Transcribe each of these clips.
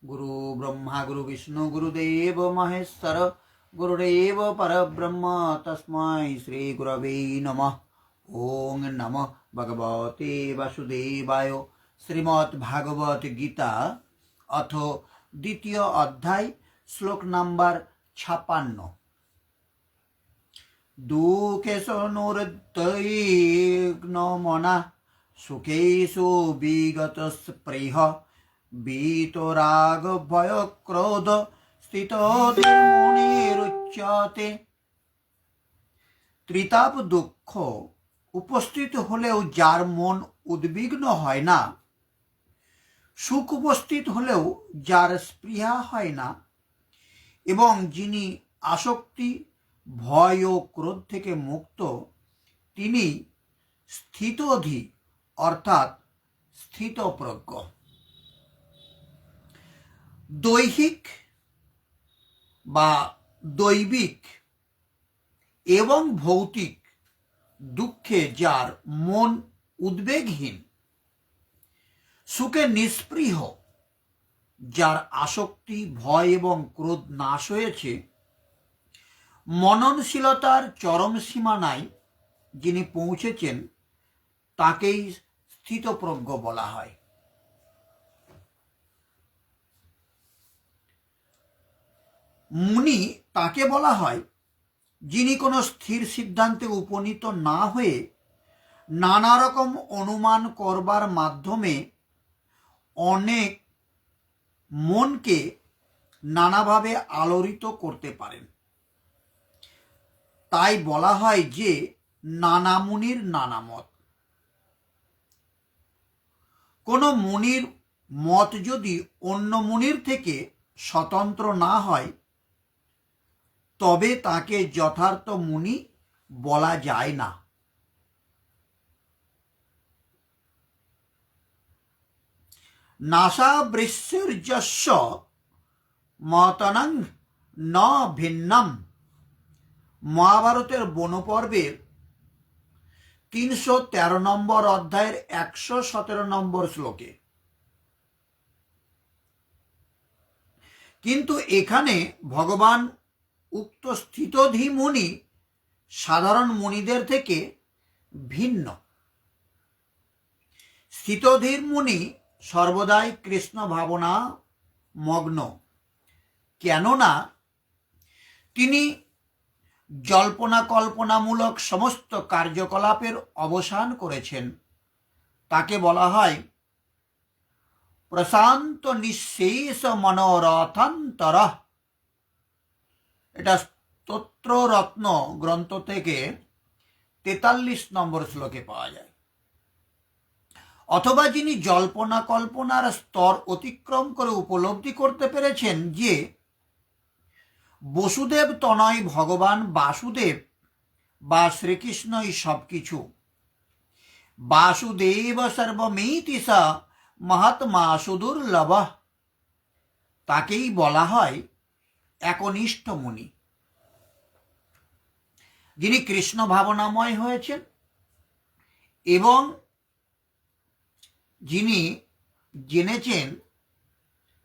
गुरु ब्रह्मा गुरु विष्णु गुरुदेव महेश्वर गुरुदेव परब्रह्म तस्मै श्री गुरवे नमः। ओं नमः भगवते वासुदेवाय। श्रीमद् भागवत गीता अथ द्वितीय अध्याय श्लोक नंबर 56। दुःखेषु निरुद्धैर्न मना सुखेषु विगतस्पृह वीतराग भय क्रोध स्थितधीर्मुनिरुच्यते। ত্রিতাপ দুঃখ উপস্থিত হলেও যার মন উদ্বিগ্ন হয় না, সুখ উপস্থিত হলেও যার স্পৃহা হয় না, এবং যিনি আসক্তি ভয় ও ক্রোধ থেকে মুক্ত, তিনি স্থিতধী অর্থাৎ স্থিতপ্রজ্ঞ। দৈহিক বা দৈবিক এবং ভৌতিক দুঃখে যার মন উদ্বেগহীন, সুখে নিস্পৃহ, যার আসক্তি ভয় এবং ক্রোধ নাশ হয়েছে, মননশীলতার চরম সীমানায় যিনি পৌঁছেছেন, তাকেই স্থিতপ্রজ্ঞ বলা হয়। মুনি তাকে বলা হয় যিনি কোনো স্থির সিদ্ধান্তে উপনীত না হয়ে নানা রকম অনুমান করবার মাধ্যমে অনেক মনকে নানাভাবে আলোড়িত করতে পারেন। তাই বলা হয় যে নানা মুনির নানা মত। কোনো মুনির মত যদি অন্য মুনির থেকে স্বতন্ত্র না হয়, তবে তাকে যথার্থ মুনি বলা যায় না। নাসা বৃষ্টির্যস্য মতনং ন ভিন্নম। মহাভারতের বনপর্বের 313 নম্বর অধ্যায়ের 117 নম্বর শ্লোকে। কিন্তু এখানে ভগবান উক্ত স্থিতধী মুনি সাধারণ মুনিদের থেকে ভিন্ন। স্থিতধীর মুনি সর্বদাই কৃষ্ণ ভাবনা মগ্ন, কেননা তিনি জল্পনা কল্পনামূলক সমস্ত কার্যকলাপের অবসান করেছেন। তাকে বলা হয় প্রশান্ত নিঃশেষ মনোরথান্তর। এটা স্তোত্ররত্ন গ্রন্থ থেকে 43 নম্বর শ্লোকে পাওয়া যায়। অথবা যিনি জল্পনা কল্পনার স্তর অতিক্রম করে উপলব্ধি করতে পেরেছেন যে বসুদেব তনয় ভগবান বাসুদেব বা শ্রীকৃষ্ণই সবকিছু, বাসুদেব সর্বমিতি স মহাত্মা সুদুর্লভ, তাকেই বলা হয় একনিষ্ঠ মুনি, যিনি কৃষ্ণ ভাবনাময় হয়েছেন এবং যিনি জেনেছেন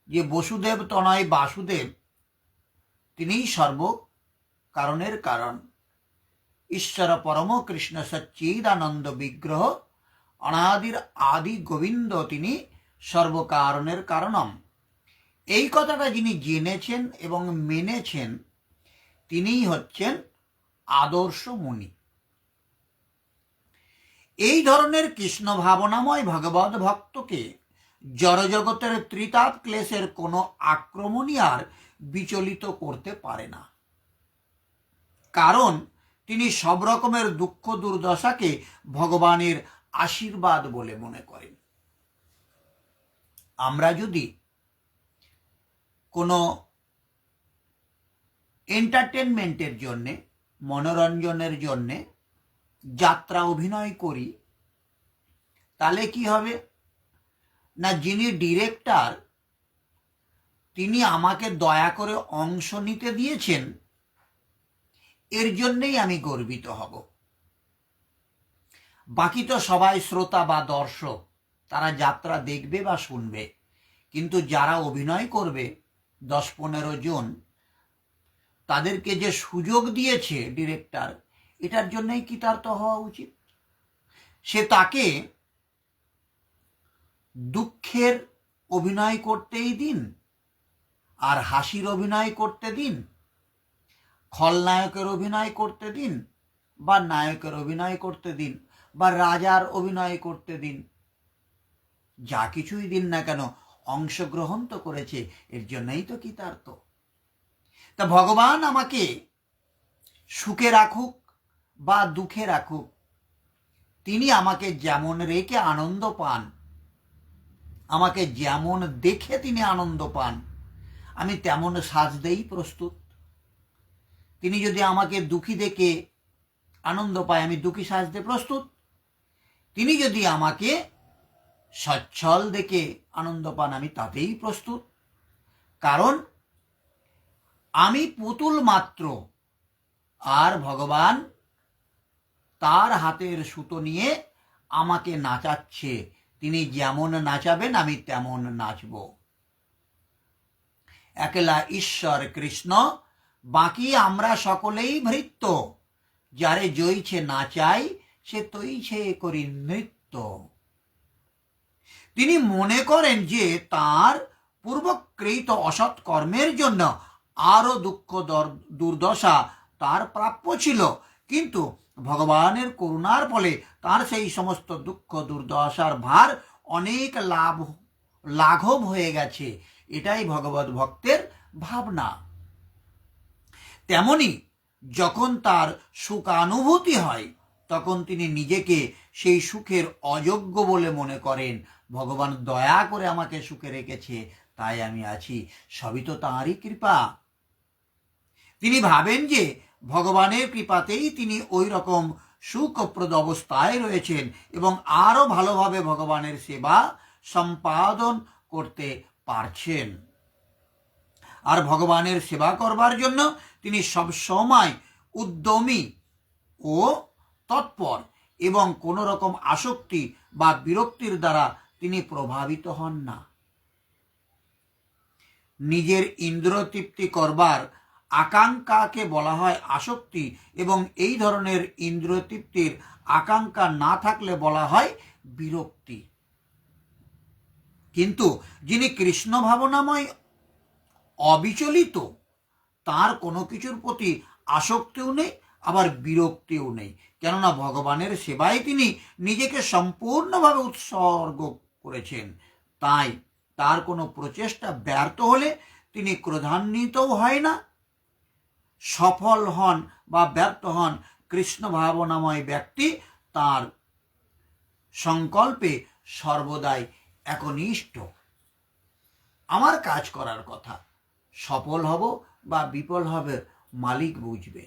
যে বসুদেব তনয় বাসুদেব তিনিই সর্ব কারণের কারণ। ঈশ্বর পরম কৃষ্ণ সচ্চিদানন্দ বিগ্রহ অনাদির আদি গোবিন্দ, তিনি সর্বকারণের কারণম। এই কথাটা যিনি জেনেছেন এবং মেনেছেন, তিনিই হচ্ছেন আদর্শ মুনি। এই ধরনের কৃষ্ণ ভাবনাময় ভগবত ভক্তকে জড়জগতের ত্রিতাপ ক্লেশের কোনো আক্রমণই আর বিচলিত করতে পারে না, কারণ তিনি সব রকমের দুঃখ দুর্দশাকে ভগবানের আশীর্বাদ বলে মনে করেন। আমরা যদি কোনো এন্টারটেনমেন্টের জন্যে, মনোরঞ্জনের জন্যে যাত্রা অভিনয় করি, তাহলে কি হবে না, যিনি ডিরেক্টর তিনি আমাকে দয়া করে অংশ নিতে দিয়েছেন, এর জন্যেই আমি গর্বিত হব। বাকি তো সবাই শ্রোতা বা দর্শক, তারা যাত্রা দেখবে বা শুনবে, কিন্তু যারা অভিনয় করবে 10-15 জন, তাদেরকে যে সুযোগ দিয়েছে ডিরেক্টর, এটার জন্যই কৃতার্থ হওয়া উচিত। সে তাকে দুঃখের অভিনয় করতেই দিন, আর হাসির অভিনয় করতে দিন, খলনায়কের অভিনয় করতে দিন, বা নায়কের অভিনয় করতে দিন, বা রাজার অভিনয় করতে দিন, যা কিছুই দিন না কেন, অংশগ্রহণ তো করেছে, এর জন্যই তো কৃতার্থ। তা ভগবান আমাকে সুখে রাখুক বা দুঃখে রাখুক, তিনি আমাকে যেমন রেখে আনন্দ পান, আমাকে যেমন দেখে তিনি আনন্দ পান, আমি তেমন সাজতেই প্রস্তুত। তিনি যদি আমাকে দুঃখী দেখে আনন্দ পায়, আমি দুঃখী সাজতে প্রস্তুত। তিনি যদি আমাকে সচ্ছল দেখে আনন্দ পান, আমি তাতেই প্রস্তুত। কারণ আমি পুতুল মাত্র, আর ভগবান তার হাতের সুতো নিয়ে আমাকে নাচাচ্ছে। তিনি যেমন নাচাবেন আমি তেমন নাচব। একলা ঈশ্বর কৃষ্ণ, বাকি আমরা সকলেই ভৃত্য। যারে জইছে নাচাই, সে তৈছে করি নৃত্য। তিনি মনে করেন যে তার পূর্বকৃত অসৎ কর্মের জন্য আরো দুঃখ দুর্দশা তার প্রাপ্য ছিল, কিন্তু ভগবানের করুণার ফলে তার সেই সমস্ত দুঃখ দুর্দশার ভার অনেক লাঘব হয়ে গেছে। এটাই ভগবত ভক্তের ভাবনা। তেমনি যখন তার সুখানুভূতি হয়, তখন তিনি নিজেকে সেই সুখের অযোগ্য বলে মনে করেন। ভগবান দয়া করে আমাকে সুখে রেখেছে, তাই আমি আছি, সবই তো তাঁরই কৃপা। তিনি ভাবেন যে ভগবানের কৃপাতেই তিনি ওই রকম সুখপ্রদ অবস্থায় রয়েছেন এবং আরো ভালোভাবে ভগবানের সেবা সম্পাদন করতে পারছেন। আর ভগবানের সেবা করবার জন্য তিনি সবসময় উদ্যমী ও তৎপর, এবং কোনো রকম আসক্তি বা বিরক্তির দ্বারা তিনি প্রভাবিত হন না। নিজের ইন্দ্রতৃপ্তি করবার আকাঙ্ক্ষাকে বলা হয় আসক্তি, এবং এই ধরনের ইন্দ্রতৃপ্তির আকাঙ্ক্ষা না থাকলে বলা হয় বিরক্তি। কিন্তু যিনি কৃষ্ণ ভাবনাময় অবিচলিত, তার কোনো কিছুর প্রতি আসক্তিও নেই, আবার বিরক্তিও নেই, কেননা ভগবানের সেবায় তিনি নিজেকে সম্পূর্ণভাবে উৎসর্গ করেছেন। তাই তার কোনো প্রচেষ্টা ব্যর্থ হলে তিনি ক্রোধান্বিতও হয় না। সফল হন বা ব্যর্থ হন, কৃষ্ণ ভাবনাময় ব্যক্তি তার সংকল্পে সর্বদাই একনিষ্ঠ। আমার কাজ করার কথা, সফল হব বা বিফল হবে মালিক বুঝবে।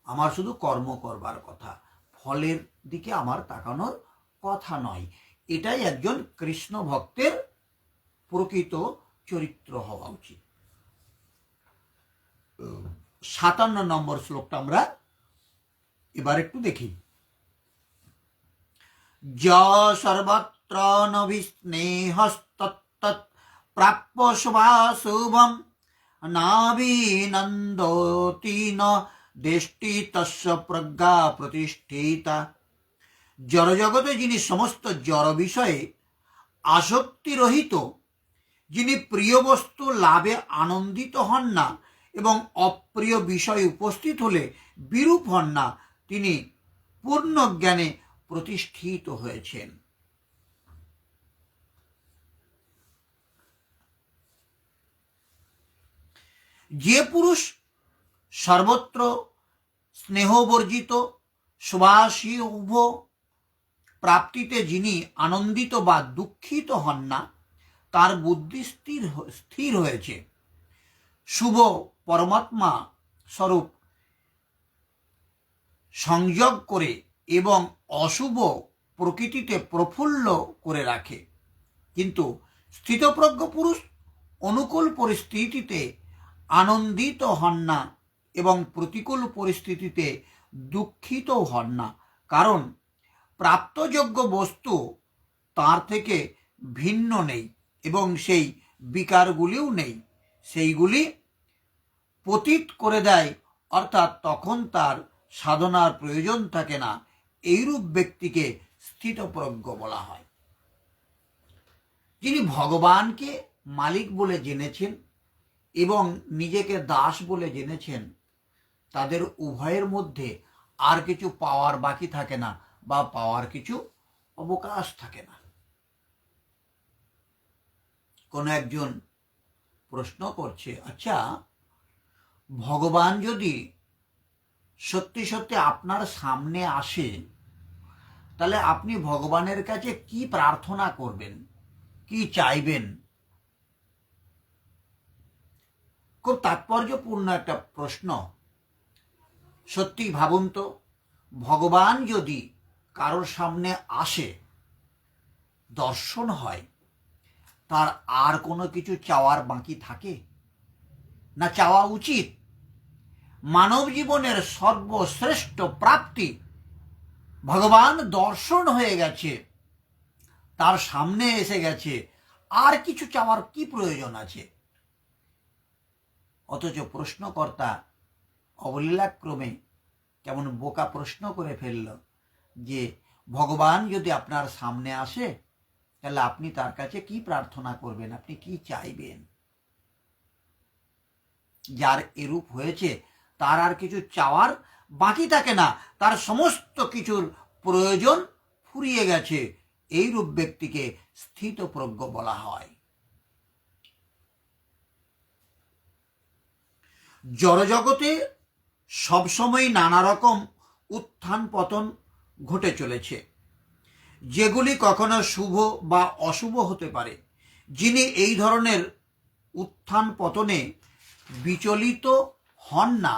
আমার শুধু কর্ম করবার কথা, ফলের দিকে আমার তাকানোর কথা নয়। এটাই একজন কৃষ্ণ ভক্তের প্রকৃত চরিত্র হওয়া উচিত। 57 নম্বর শ্লোকটা আমরা এবার একটু দেখি। য সর্বত্র নভিস্নেহস্তত্তৎ প্রাপ্য শুভাশুভম নাভিনন্দতি ন দেষ্টি তস্য প্রজ্ঞা প্রতিষ্ঠিতা। জড়জগতে যিনি সমস্ত জড় বিষয়ে আসক্তি রহিত, যিনি প্রিয় বস্তু লাভে আনন্দিত হন না এবং অপ্রিয় বিষয় উপস্থিত হলে বিরূপ হন না, তিনি পূর্ণ জ্ঞানে প্রতিষ্ঠিত হয়েছেন। যে পুরুষ সর্বত্র স্নেহবর্জিত, শুভাশুভ প্রাপ্তিতে যিনি আনন্দিত বা দুঃখিত হন না, তার বুদ্ধি স্থির হয়েছে। শুভ পরমাত্মা স্বরূপ সংযোগ করে এবং অশুভ প্রকৃতিতে প্রফুল্ল করে রাখে। কিন্তু স্থিতপ্রজ্ঞ পুরুষ অনুকূল পরিস্থিতিতে আনন্দিত হন না এবং প্রতিকূল পরিস্থিতিতে দুঃখিতও হন না, কারণ প্রাপ্তযোগ্য বস্তু তার থেকে ভিন্ন নেই এবং সেই বিকারগুলিও নেই, সেইগুলি পতিত করে দেয়, অর্থাৎ তখন তার সাধনার প্রয়োজন থাকে না। এইরূপ ব্যক্তিকে স্থিতপ্রজ্ঞ বলা হয়। যিনি ভগবানকে মালিক বলে জেনেছেন এবং নিজেকে দাস বলে জেনেছেন, তাদের উভয়ের মধ্যে আর কিছু পাওয়ার বাকি থাকে না বা পাওয়ার কিছু অবকাশ থাকে না। কোন একজন প্রশ্ন করছে, আচ্ছা, ভগবান যদি সত্যি সত্যি আপনার সামনে আসে, তাহলে আপনি ভগবানের কাছে কি প্রার্থনা করবেন, কি চাইবেন? খুব তাৎপর্যপূর্ণ একটা প্রশ্ন। সত্যি ভাবুন তো, ভগবান যদি কারোর সামনে আসে, দর্শন হয়, তার আর কোনো কিছু চাওয়ার বাকি থাকে না? চাওয়া উচিত। মানব জীবনের সর্বশ্রেষ্ঠ প্রাপ্তি ভগবান দর্শন হয়ে গেছে, তার সামনে এসে গেছে, আর কিছু চাওয়ার কি প্রয়োজন আছে? অথচ প্রশ্নকর্তা অবলীলাক্রমে কেমন বোকা প্রশ্ন করে ফেলল যে ভগবান যদি আপনার সামনে আসে, তাহলে আপনি তার কাছে কি প্রার্থনা করবেন, আপনি কি চাইবেন? যার এরূপ হয়েছে তার আর কিছু চাওয়ার বাকি থাকে না, তার সমস্ত কিছুর প্রয়োজন ফুরিয়ে গেছে। এইরূপ ব্যক্তিকে স্থিতপ্রজ্ঞ বলা হয়। জড়জগতে সবসময় নানা রকম উত্থান পতন ঘটে চলেছে, যেগুলি কখনো শুভ বা অশুভ হতে পারে। যিনি এই ধরনের উত্থান পতনে বিচলিত হন না,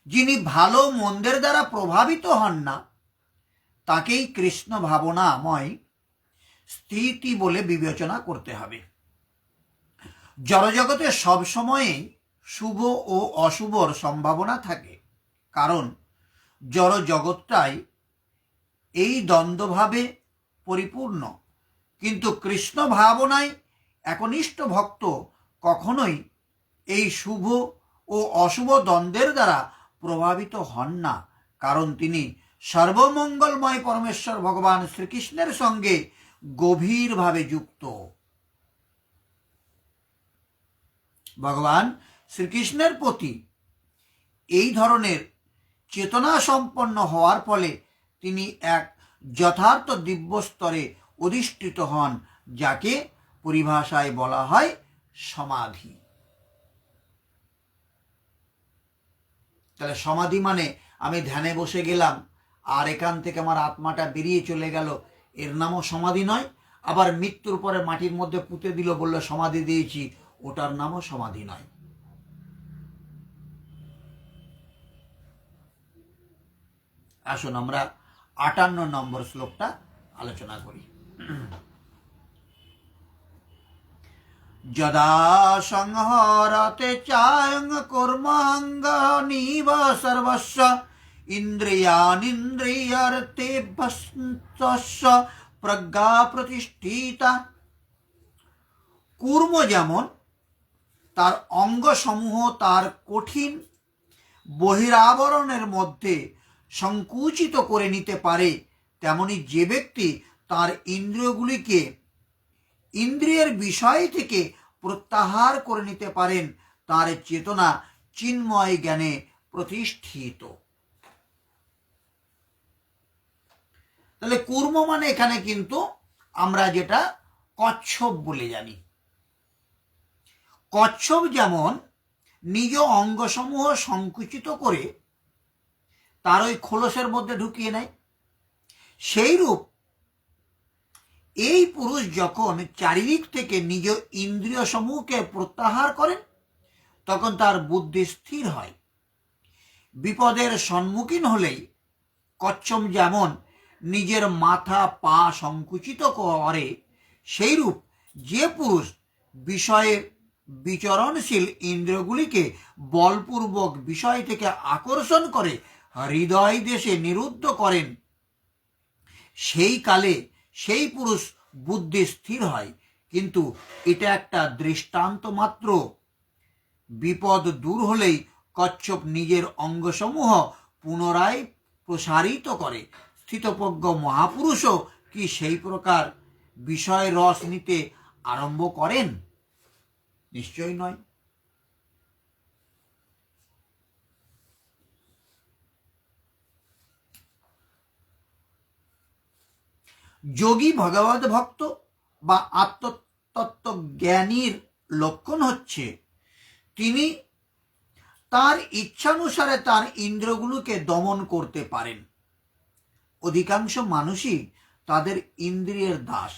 যিনি ভালো মন্দের দ্বারা প্রভাবিত হন না, তাকেই কৃষ্ণ ভাবনাময় স্থিতি বলে বিবেচনা করতে হবে। জড়জগতে সবসময়ই শুভ ও অশুভর সম্ভাবনা থাকে, কারণ জড় জগৎটাই এই দ্বন্দ্বভাবে পরিপূর্ণ। কিন্তু কৃষ্ণ ভাবনায় একনিষ্ঠ ভক্ত কখনোই এই শুভ ও অশুভ দ্বন্দ্বের দ্বারা প্রভাবিত হন না, কারণ তিনি সর্বমঙ্গলময় পরমেশ্বর ভগবান শ্রীকৃষ্ণের সঙ্গে গভীরভাবে যুক্ত। ভগবান শ্রীকৃষ্ণের প্রতি এই ধরনের চেতনা সম্পন্ন হওয়ার ফলে তিনি এক যথার্থ দিব্য স্তরে অধিষ্ঠিত হন, যাকে পরিভাষায় বলা হয় সমাধি। তাহলে সমাধি মানে আমি ধ্যানে বসে গেলাম আর এখান থেকে আমার আত্মাটা বেরিয়ে চলে গেল, এর নামও সমাধি নয়। আবার মৃত্যুর পরে মাটির মধ্যে পুঁতে দিল, বললো সমাধি দিয়েছি, ওটার নামও সমাধি নয়। আসুন আমরা 58 নম্বর শ্লোকটা আলোচনা করি। যদা সংহরতে চায়ং কুর্মাঙ্গানিব সর্বস্ব ইন্দ্রিয়ানিন্দ্রিয়ার্থেভ্যস্য প্রজ্ঞা প্রতিষ্ঠিতা। কূর্ম যেমন তার অঙ্গসমূহ তার কঠিন বহিরাবরণের মধ্যে সংকুচিত করে নিতে পারে, তেমনি যে ব্যক্তি তার ইন্দ্রিয়গুলিকে ইন্দ্রিয়ের বিষয় থেকে প্রত্যাহার করে নিতে পারেন, তার চেতনা চিন্ময় জ্ঞানে প্রতিষ্ঠিত। তাহলে কূর্ম মানে এখানে কিন্তু আমরা যেটা কচ্ছপ বলে জানি। কচ্ছপ যেমন নিজ অঙ্গসমূহ সংকুচিত করে তার ওই খোলসের মধ্যে ঢুকিয়ে নেয়, সেইরূপ এই পুরুষ যখন চারিদিক থেকে নিজ ইন্দ্রিয় সমূহকে প্রত্যাহার করেন, তখন তার বুদ্ধি স্থির হয়। বিপদের সম্মুখীন হলেই কচ্ছপ যেমন নিজের মাথা পা সংকুচিত করে, সেইরূপ যে পুরুষ বিষয়ের বিচরণশীল ইন্দ্রিয়গুলিকে বলপূর্বক বিষয় থেকে আকর্ষণ করে হৃদয় দেশে নিরুদ্ধ করেন, সেই কালে সেই পুরুষ বুদ্ধি স্থির হয়, কিন্তু এটা একটা দৃষ্টান্ত মাত্র। বিপদ দূর হলেই কচ্ছপ নিজের অঙ্গসমূহ পুনরায় প্রসারিত করে। স্থিতপ্রজ্ঞ মহাপুরুষও কি সেই প্রকার বিষয় রস নিতে আরম্ভ করেন? নিশ্চয়ই নয়। যোগী ভগবত ভক্ত বা আত্মতত্ত্ব জ্ঞানীর লক্ষণ হচ্ছে তিনি তার ইচ্ছানুসারে তার ইন্দ্রগুলোকে দমন করতে পারেন। অধিকাংশ মানুষই তাদের ইন্দ্রিয়ের দাস,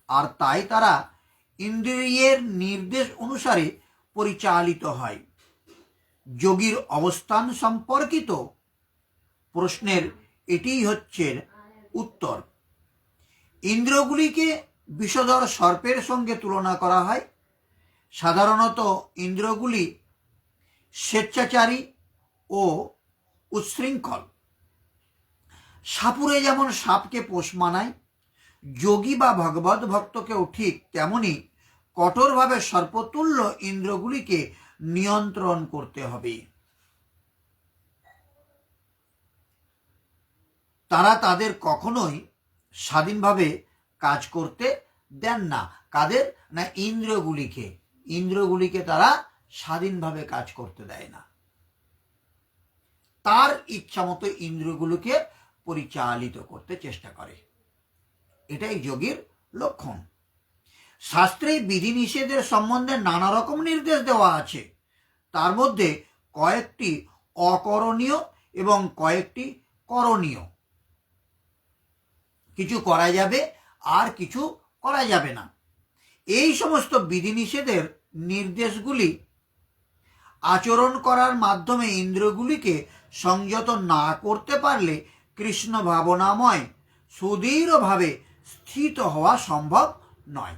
আর তাই তারা ইন্দ্রিয়ের নির্দেশ অনুসারে পরিচালিত হয়। যোগীর অবস্থান সম্পর্কিত প্রশ্নের এটিই হচ্ছে উত্তর। ইন্দ্রগুলিকে বিষধর সর্পের সঙ্গে তুলনা করা হয়। সাধারণত ইন্দ্রগুলি স্বেচ্ছাচারী ও উচ্ছৃঙ্খল। সাপুরে যেমন সাপকে পোষ মানায়, যোগী বা ভগবত ভক্তকেও ঠিক তেমনি কঠোরভাবে সর্পতুল্য ইন্দ্রগুলিকে নিয়ন্ত্রণ করতে হবে। তারা তাদের কখনোই স্বাধীনভাবে কাজ করতে দেন না। কাদের না? ইন্দ্রগুলিকে। ইন্দ্রগুলিকে তারা স্বাধীনভাবে কাজ করতে দেয় না, তার ইচ্ছা মতো ইন্দ্রগুলোকে পরিচালিত করতে চেষ্টা করে। এটাই যোগীর লক্ষণ। শাস্ত্রে বিধিনিষেধের সম্বন্ধে নানা রকম নির্দেশ দেওয়া আছে। তার মধ্যে কয়েকটি অকরণীয় এবং কয়েকটি করণীয়। কিছু করা যাবে আর কিছু করা যাবে না। এই সমস্ত বিধিনিষেধের নির্দেশগুলি আচরণ করার মাধ্যমে ইন্দ্রগুলিকে সংযত না করতে পারলে কৃষ্ণ ভাবনাময় সুদৃঢ়ভাবে স্থিত হওয়া সম্ভব নয়।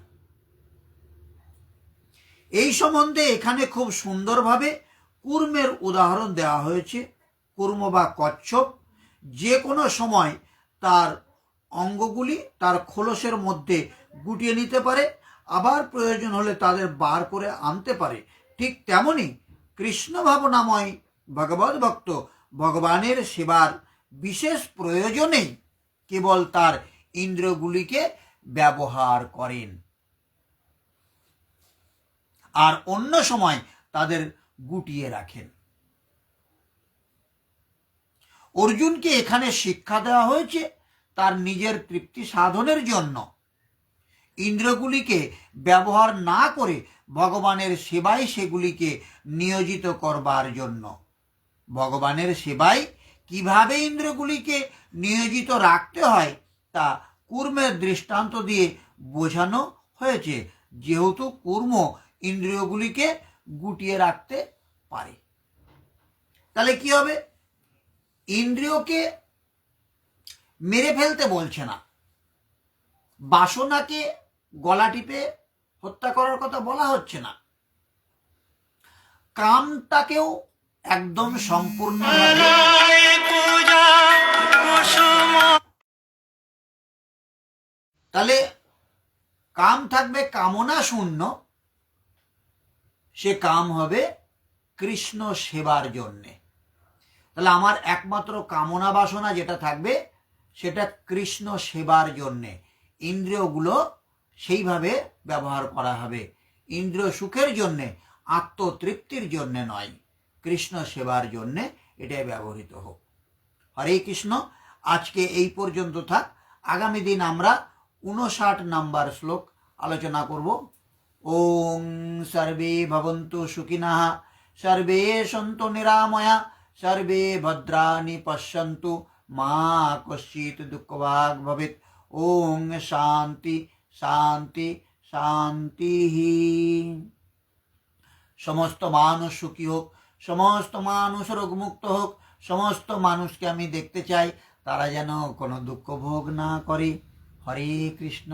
এই সম্বন্ধে এখানে খুব সুন্দরভাবে কূর্মের উদাহরণ দেওয়া হয়েছে। কূর্ম বা কচ্ছপ যে কোনো সময় তার অঙ্গগুলি তার খোলসের মধ্যে গুটিয়ে নিতে পারে, আবার প্রয়োজন হলে তাদের বার করে আনতে পারে। ঠিক তেমনি কৃষ্ণ ভাবনাময় ভগবত ভক্ত ভগবানের সেবার বিশেষ প্রয়োজনেই কেবল তার ইন্দ্রগুলিকে ব্যবহার করেন, আর অন্য সময় তাদের গুটিয়ে রাখেন। অর্জুনকে এখানে শিক্ষা দেওয়া হয়েছে তার নিজের তৃপ্তি সাধনের জন্য। ইন্দ্রগুলিকে ব্যবহার না করে ভগবানের সেবায় সেগুলিকে নিয়োজিত করবার জন্য। ভগবানের সেবায় কিভাবে ইন্দ্রগুলিকে নিয়োজিত রাখতে হয় তা কূর্মের দৃষ্টান্ত দিয়ে বোঝানো হয়েছে, যেহেতু কূর্ম ইন্দ্রিয়গুলিকে গুটিয়ে রাখতে পারে। তাহলে কি হবে? ইন্দ্রিয়কে মেরে ফেলতে বলছে না, বাসনাকে গলা টিপে হত্যা করার কথা বলা হচ্ছে না, কামটাকেও একদম সম্পূর্ণ। তাহলে কাম থাকবে কামনা শূন্য, সে কাম হবে কৃষ্ণ সেবার জন্যে। তাহলে আমার একমাত্র কামনা বাসনা যেটা থাকবে সেটা কৃষ্ণ সেবার জন্যে। ইন্দ্রিয়গুলো সেইভাবে ব্যবহার করা হবে, ইন্দ্রিয় সুখের জন্যে, আত্মতৃপ্তির জন্যে নয়, কৃষ্ণ সেবার জন্যে এটাই ব্যবহৃত হোক। হরে কৃষ্ণ। আজকে এই পর্যন্ত থাক। আগামী দিন আমরা 59 নাম্বার শ্লোক আলোচনা করব। ওং সর্বে ভবন্তু সুখিনঃ, সর্বে সন্তু নিরাময়া, সর্বে ভদ্রাণি পশ্যন্তু, মা কশ্চিৎ দুঃখভাগ ভবেৎ। ওং শান্তি শান্তি শান্তি। সমস্ত মানুষ সুখী হোক, সমস্ত মানুষ রোগমুক্ত হোক, সমস্ত মানুষকে আমি দেখতে চাই তারা যেন কোনো দুঃখ ভোগ না করে। হরে কৃষ্ণ।